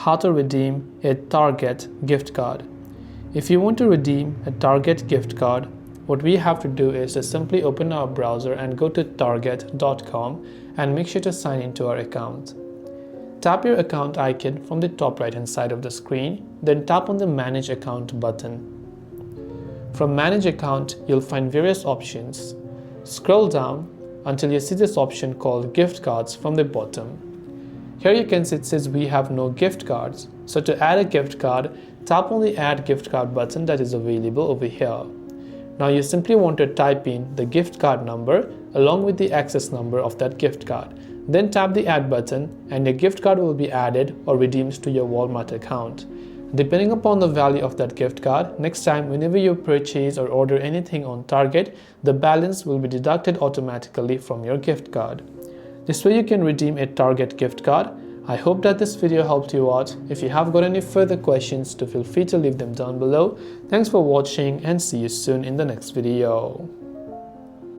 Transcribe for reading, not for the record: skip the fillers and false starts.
how to redeem a Target gift card. If you want to redeem a Target gift card, what we have to do is to simply open our browser and go to target.com and make sure to sign into our account. Tap your account icon from the top right hand side of the screen, then tap on the Manage Account button. From Manage Account, you'll find various options. Scroll down until you see this option called Gift Cards from the bottom. Here you can see it says we have no gift cards. So to add a gift card, tap on the Add Gift Card button that is available over here. Now you simply want to type in the gift card number along with the access number of that gift card. Then tap the Add button and your gift card will be added or redeemed to your Walmart account. Depending upon the value of that gift card, next time whenever you purchase or order anything on Target, the balance will be deducted automatically from your gift card. This way you can redeem a Target gift card. I hope that this video helped you out. If you have got any further questions, feel free to leave them down below. Thanks for watching and see you soon in the next video.